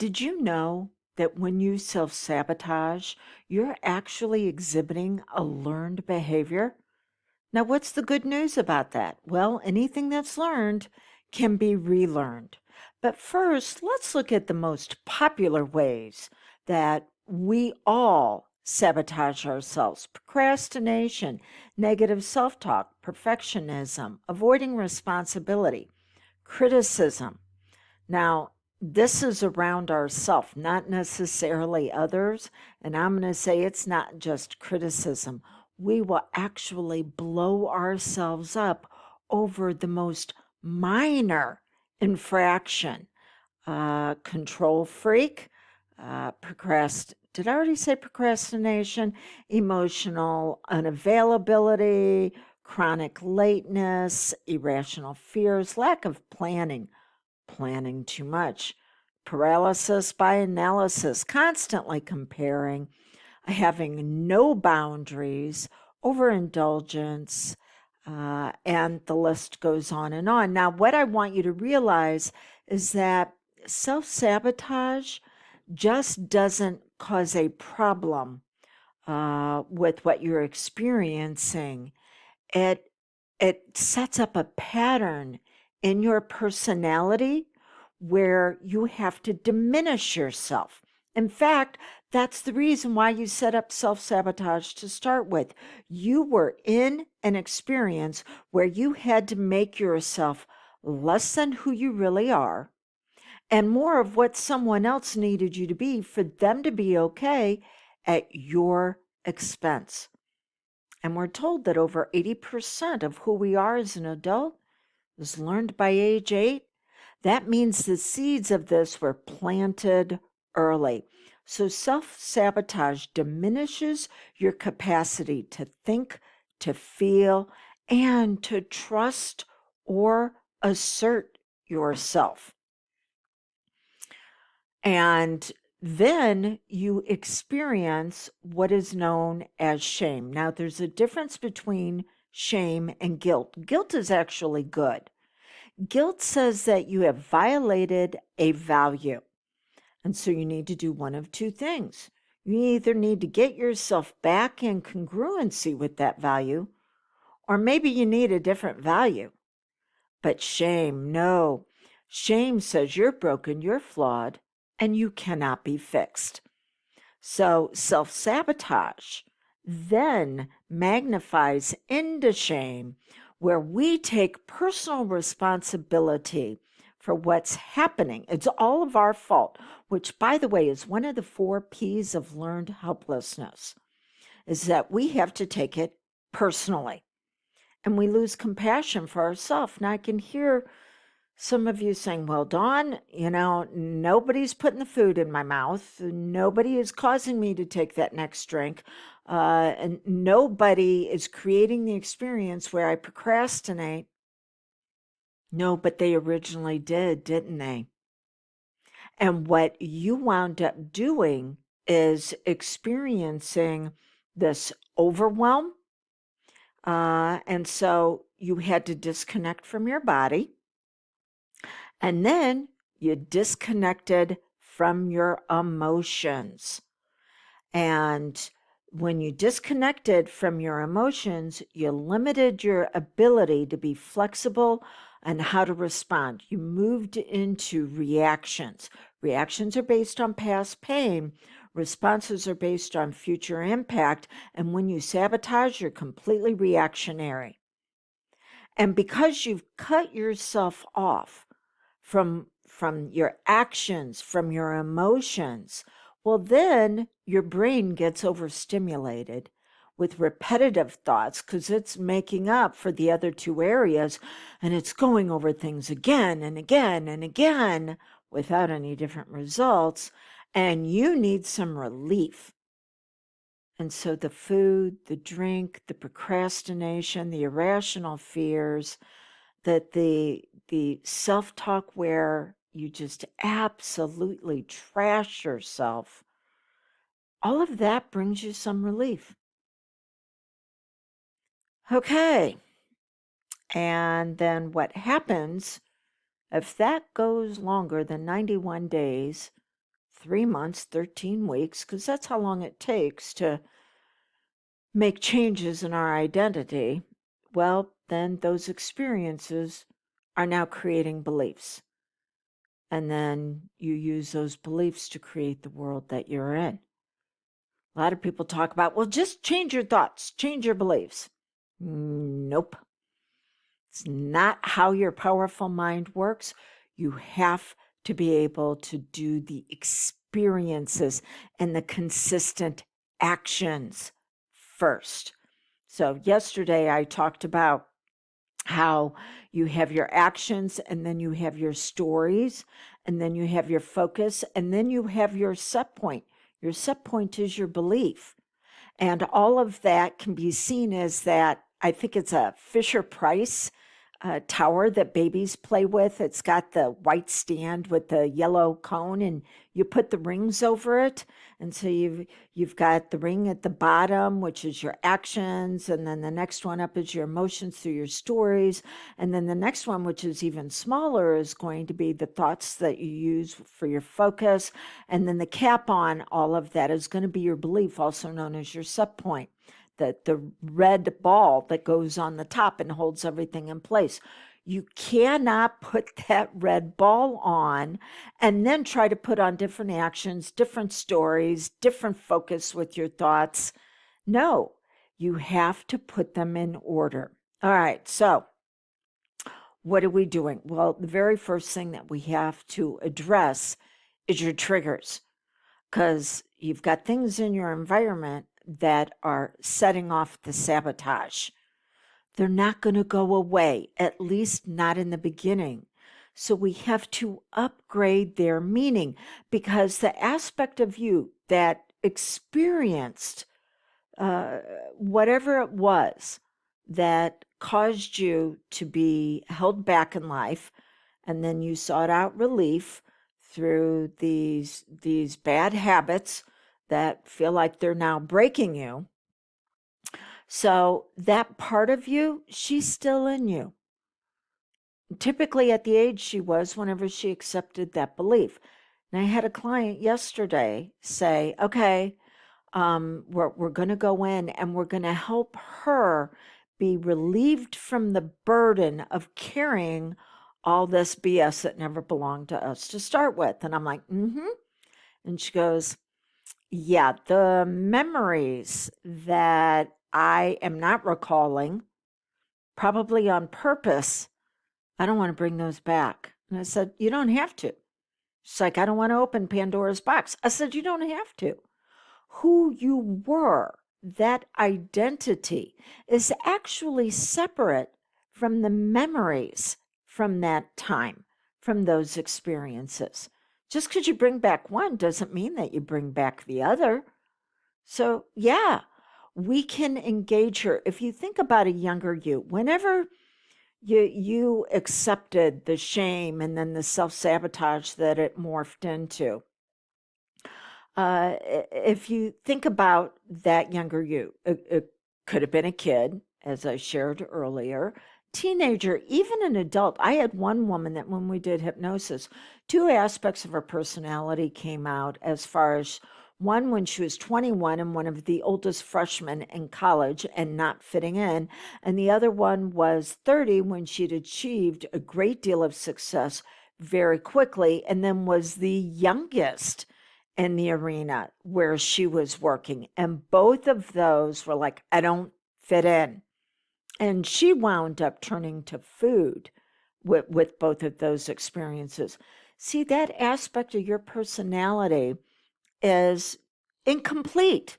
Did you know that when you self sabotage, you're actually exhibiting a learned behavior? Now, what's the good news about that? Well, anything that's learned can be relearned. But first, let's look at the most popular ways that we all sabotage ourselves: procrastination, negative self talk, perfectionism, avoiding responsibility, criticism. Now, this is around ourself, not necessarily others. And I'm going to say it's not just criticism. We will actually blow ourselves up over the most minor infraction. Control freak, did I already say procrastination? Emotional unavailability, chronic lateness, irrational fears, lack of planning too much, paralysis by analysis, constantly comparing, having no boundaries, overindulgence, and the list goes on and on. Now, what I want you to realize is that self sabotage just doesn't cause a problem with what you're experiencing. It it sets up a pattern in your personality where you have to diminish yourself. In fact, that's the reason why you set up self sabotage to start with. You were in an experience where you had to make yourself less than who you really are and more of what someone else needed you to be for them to be okay at your expense. And we're told that over 80% of who we are as an adult is learned by age 8. That means the seeds of this were planted early. So self sabotage diminishes your capacity to think, to feel, and to trust or assert yourself. And then you experience what is known as shame. Now, there's a difference between shame and guilt. Guilt is actually good. Guilt says that you have violated a value. And so you need to do one of two things. You either need to get yourself back in congruency with that value, or maybe you need a different value. But shame, no. Shame says you're broken, you're flawed, and you cannot be fixed. So self sabotage then magnifies into shame, where we take personal responsibility for what's happening. It's all of our fault, which, by the way, is one of the 4 P's of learned helplessness, is that we have to take it personally and we lose compassion for ourselves. Now, I can hear some of you saying, well, Dawn, nobody's putting the food in my mouth. Nobody is causing me to take that next drink. And nobody is creating the experience where I procrastinate. No, but they originally did, didn't they? And what you wound up doing is experiencing this overwhelm. And so you had to disconnect from your body. And then you disconnected from your emotions. And when you disconnected from your emotions, you limited your ability to be flexible and how to respond. You moved into reactions. Reactions are based on past pain. Responses are based on future impact. And when you sabotage, you're completely reactionary. And because you've cut yourself off from your actions, from your emotions, well, then your brain gets overstimulated with repetitive thoughts because it's making up for the other 2 areas, and it's going over things again and again and again without any different results, and you need some relief. And so the food, the drink, the procrastination, the irrational fears, that the self-talk where you just absolutely trash yourself, all of that brings you some relief. Okay. And then what happens if that goes longer than 91 days? 3 months, 13 weeks, because that's how long it takes to make changes in our identity, well, then those experiences are now creating beliefs. And then you use those beliefs to create the world that you're in. A lot of people talk about, well, just change your thoughts, change your beliefs. Nope. It's not how your powerful mind works. You have to be able to do the experiences and the consistent actions first. So, yesterday I talked about how you have your actions, and then you have your stories, and then you have your focus, and then you have your set point. Your set point is your belief. And all of that can be seen as that, I think it's a Fisher Price tower that babies play with. It's got the white stand with the yellow cone, and you put the rings over it. And so you've got the ring at the bottom, which is your actions, and then the next one up is your emotions through your stories, and then the next one, which is even smaller, is going to be the thoughts that you use for your focus, and then the cap on all of that is going to be your belief, also known as your set point. The red ball that goes on the top and holds everything in place. You cannot put that red ball on and then try to put on different actions, different stories, different focus with your thoughts. No, you have to put them in order. All right, so what are we doing? Well, the very first thing that we have to address is your triggers, because you've got things in your environment that are setting off the sabotage. They're not going to go away, at least not in the beginning. So we have to upgrade their meaning, because the aspect of you that experienced whatever it was that caused you to be held back in life, and then you sought out relief through these bad habits that feel like they're now breaking you. So that part of you, she's still in you. Typically at the age she was whenever she accepted that belief. And I had a client yesterday say, okay, we're going to go in and we're going to help her be relieved from the burden of carrying all this BS that never belonged to us to start with. And I'm like, mm-hmm. And she goes, yeah, the memories that I am not recalling, probably on purpose, I don't want to bring those back. And I said, you don't have to. She's like, I don't want to open Pandora's box. I said, you don't have to. Who you were, that identity, is actually separate from the memories from that time, from those experiences. Just because you bring back one doesn't mean that you bring back the other. So, yeah, we can engage her. If you think about a younger you, whenever you accepted the shame and then the self-sabotage that it morphed into, if you think about that younger you, it could have been a kid, as I shared earlier, teenager, even an adult. I had one woman that when we did hypnosis, two aspects of her personality came out, as far as one when she was 21 and one of the oldest freshmen in college and not fitting in, and the other one was 30 when she'd achieved a great deal of success very quickly, and then was the youngest in the arena where she was working. And both of those were like, I don't fit in. And she wound up turning to food with both of those experiences. See, that aspect of your personality is incomplete.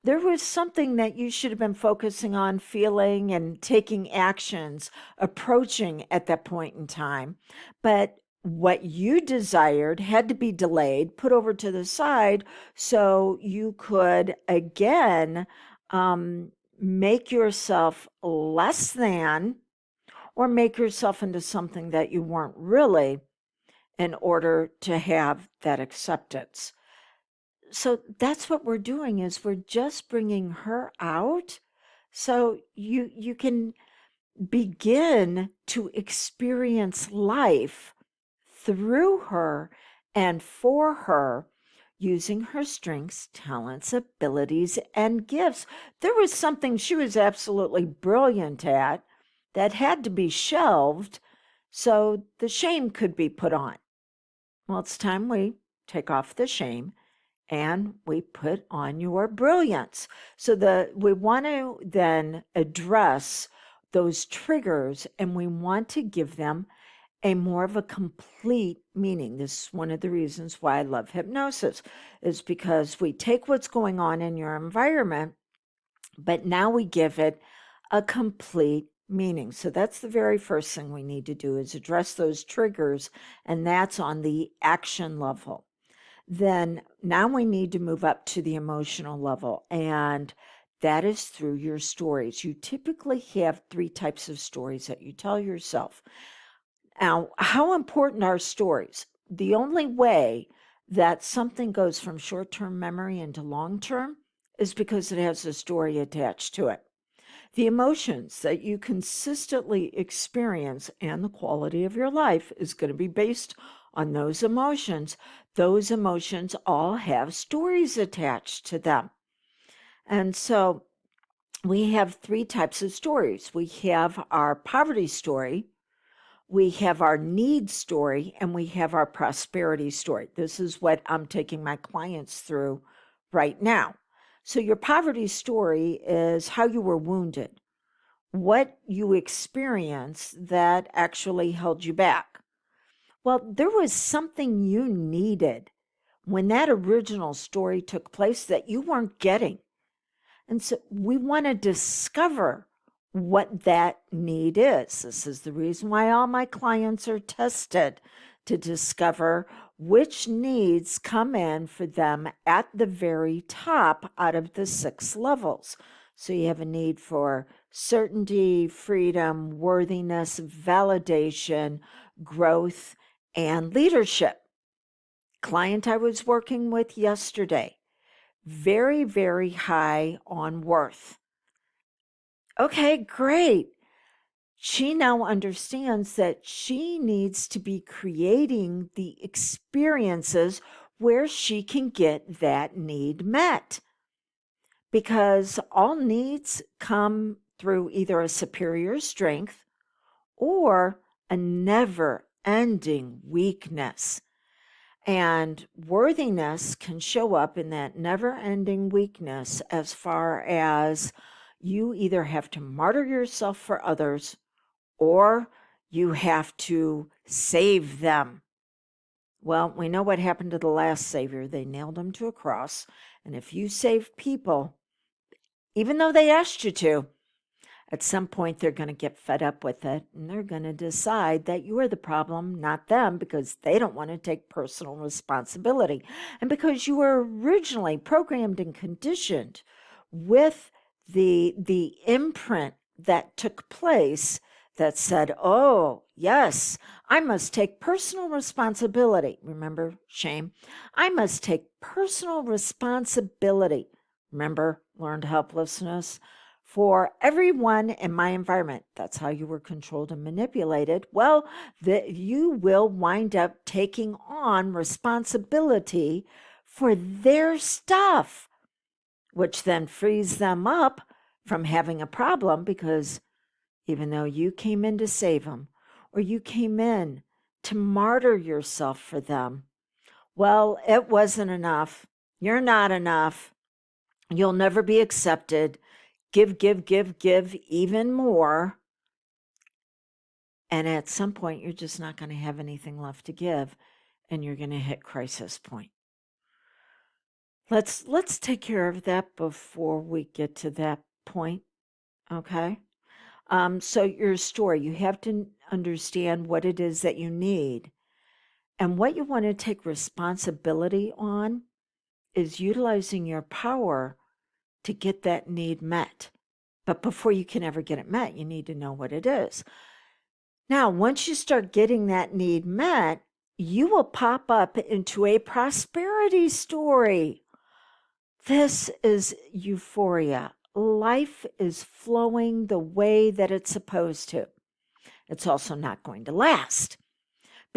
There was something that you should have been focusing on, feeling and taking actions, approaching at that point in time. But what you desired had to be delayed, put over to the side, so you could again make yourself less than, or make yourself into something that you weren't really, in order to have that acceptance. So that's what we're doing, is we're just bringing her out so you can begin to experience life through her And for her, using her strengths, talents, abilities, and gifts, there was something she was absolutely brilliant at that had to be shelved so the shame could be put on. Well, it's time we take off the shame and we put on your brilliance. So we want to then address those triggers and we want to give them a more of a complete meaning. This is one of the reasons why I love hypnosis, is because we take what's going on in your environment, but now we give it a complete meaning. So that's the very first thing we need to do, is address those triggers, and that's on the action level. Then now we need to move up to the emotional level, and that is through your stories. You typically have 3 types of stories that you tell yourself. Now, how important are stories? The only way that something goes from short-term memory into long-term is because it has a story attached to it. The emotions that you consistently experience and the quality of your life is going to be based on those emotions. Those emotions all have stories attached to them. And so we have 3 types of stories. We have our poverty story, we have our need story, and we have our prosperity story. This is what I'm taking my clients through right now. So your poverty story is how you were wounded, what you experienced that actually held you back. Well, there was something you needed when that original story took place that you weren't getting. And so we want to discover what that need is. This is the reason why all my clients are tested, to discover which needs come in for them at the very top out of the 6 levels. So you have a need for certainty, freedom, worthiness, validation, growth, and leadership. Client I was working with yesterday, very, very high on worth. Okay, great. She now understands that she needs to be creating the experiences where she can get that need met. Because all needs come through either a superior strength or a never-ending weakness. And worthiness can show up in that never-ending weakness, as far as you either have to martyr yourself for others or you have to save them. Well, we know what happened to the last savior. They nailed him to a cross. And if you save people, even though they asked you to, at some point they're going to get fed up with it, and they're going to decide that you are the problem, not them, because they don't want to take personal responsibility. And because you were originally programmed and conditioned with the imprint that took place that said, oh, yes, I must take personal responsibility. Remember, shame? I must take personal responsibility. Remember, learned helplessness? For everyone in my environment. That's how you were controlled and manipulated. Well, you will wind up taking on responsibility for their stuff, which then frees them up from having a problem, because even though you came in to save them, or you came in to martyr yourself for them, well, it wasn't enough. You're not enough. You'll never be accepted. Give, give, give, give even more. And at some point, you're just not going to have anything left to give, and you're going to hit crisis point. Let's take care of that before we get to that point, okay? So your story, you have to understand what it is that you need. And what you want to take responsibility on is utilizing your power to get that need met. But before you can ever get it met, you need to know what it is. Now, once you start getting that need met, you will pop up into a prosperity story. This is euphoria. Life is flowing the way that it's supposed to. It's also not going to last,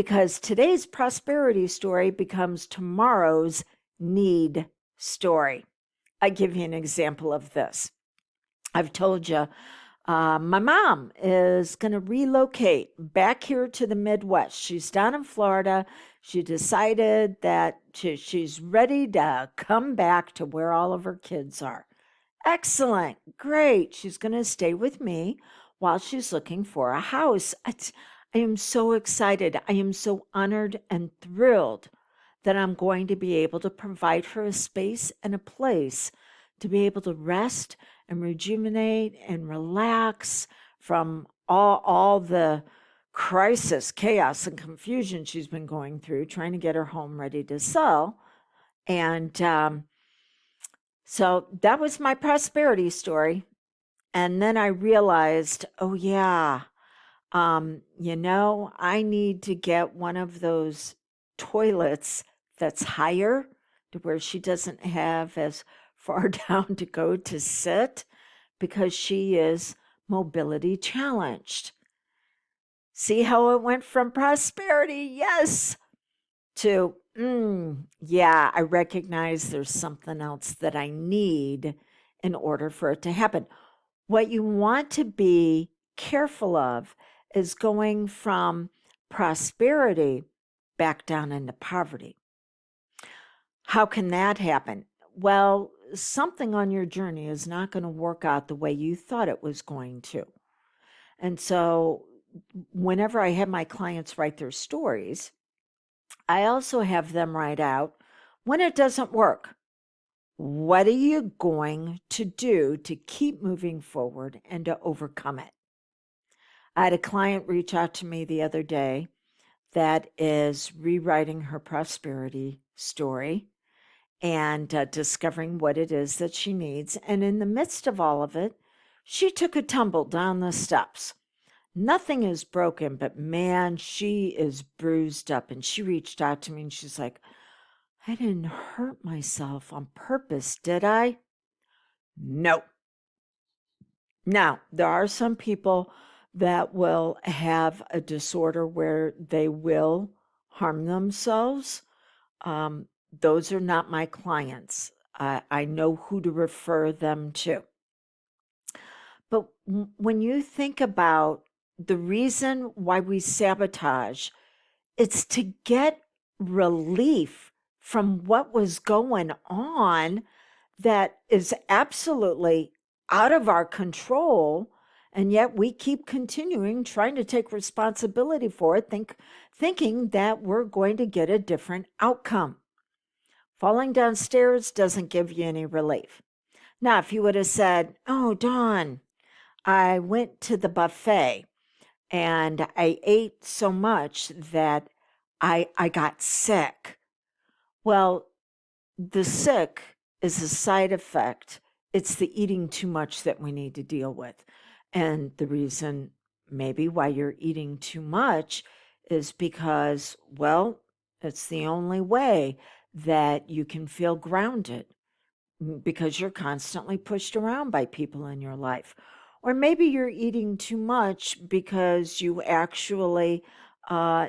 because today's prosperity story becomes tomorrow's need story. I give you an example of this. I've told you my mom is going to relocate back here to the Midwest. She's down in Florida. She decided that she's ready to come back to where all of her kids are. Excellent. Great. She's going to stay with me while she's looking for a house. I am so excited. I am so honored and thrilled that I'm going to be able to provide her a space and a place to be able to rest and rejuvenate and relax from all the crisis, chaos, and confusion she's been going through trying to get her home ready to sell. And so that was my prosperity story. And then I realized, oh, yeah, I need to get one of those toilets that's higher to where she doesn't have as far down to go to sit because she is mobility challenged. See how it went from prosperity, yes, to, yeah, I recognize there's something else that I need in order for it to happen. What you want to be careful of is going from prosperity back down into poverty. How can that happen? Well, something on your journey is not going to work out the way you thought it was going to. And so, whenever I have my clients write their stories, I also have them write out when it doesn't work. What are you going to do to keep moving forward and to overcome it? I had a client reach out to me the other day that is rewriting her prosperity story and discovering what it is that she needs. And in the midst of all of it, she took a tumble down the steps. Nothing is broken, but man, she is bruised up. And she reached out to me and she's like, I didn't hurt myself on purpose, did I? No. Now, there are some people that will have a disorder where they will harm themselves. Those are not my clients. I know who to refer them to. But when you think about the reason why we sabotage, it's to get relief from what was going on that is absolutely out of our control, and yet we keep continuing trying to take responsibility for it, thinking that we're going to get a different outcome. Falling downstairs doesn't give you any relief. Now, if you would have said, oh, Dawn, I went to the buffet and I ate so much that I got sick. Well, the sick is a side effect. It's the eating too much that we need to deal with. And the reason maybe why you're eating too much is because, well, it's the only way that you can feel grounded because you're constantly pushed around by people in your life. Or maybe you're eating too much because you actually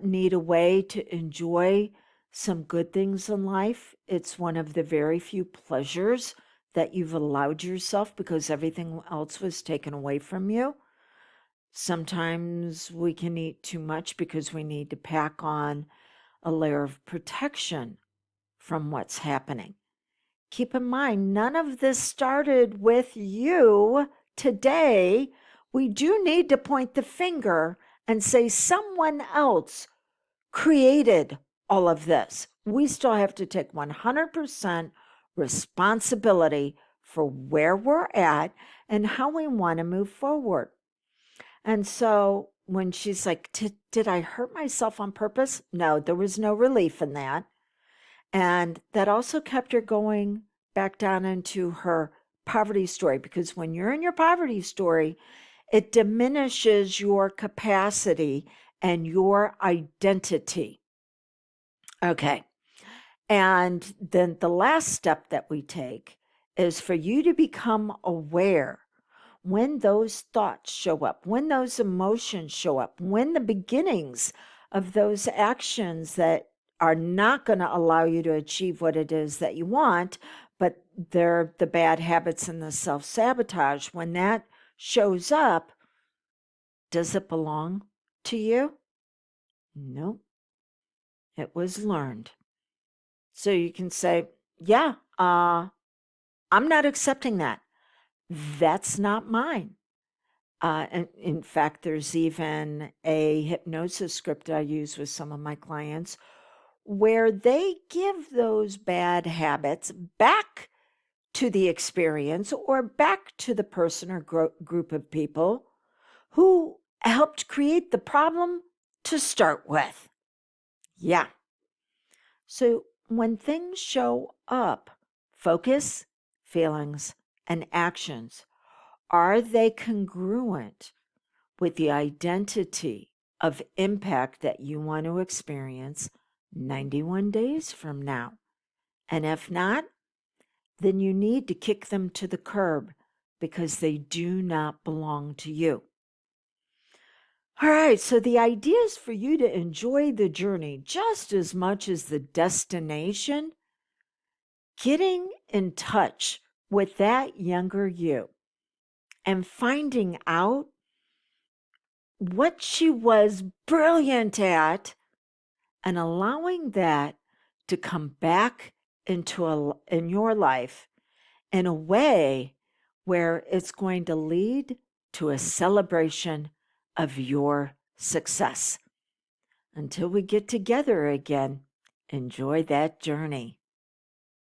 need a way to enjoy some good things in life. It's one of the very few pleasures that you've allowed yourself because everything else was taken away from you. Sometimes we can eat too much because we need to pack on a layer of protection from what's happening. Keep in mind, none of this started with you today. We do need to point the finger and say someone else created all of this. We still have to take 100% responsibility for where we're at and how we want to move forward. And so when she's like, did I hurt myself on purpose? No, there was no relief in that. And that also kept her going back down into her poverty story, because when you're in your poverty story, it diminishes your capacity and your identity. Okay. And then the last step that we take is for you to become aware when those thoughts show up, when those emotions show up, when the beginnings of those actions that are not going to allow you to achieve what it is that you want, but they're the bad habits and the self sabotage. When that shows up, does it belong to you? No, it was learned. So you can say, yeah, I'm not accepting that. That's not mine. And in fact, there's even a hypnosis script I use with some of my clients where they give those bad habits back to the experience or back to the person or group of people who helped create the problem to start with. Yeah. So when things show up, focus, feelings, and actions, are they congruent with the identity of impact that you want to experience 91 days from now? And if not, then you need to kick them to the curb because they do not belong to you. All right, so the idea is for you to enjoy the journey just as much as the destination, getting in touch with that younger you and finding out what she was brilliant at and allowing that to come back in your life in a way where it's going to lead to a celebration of your success. Until we get together again, enjoy that journey.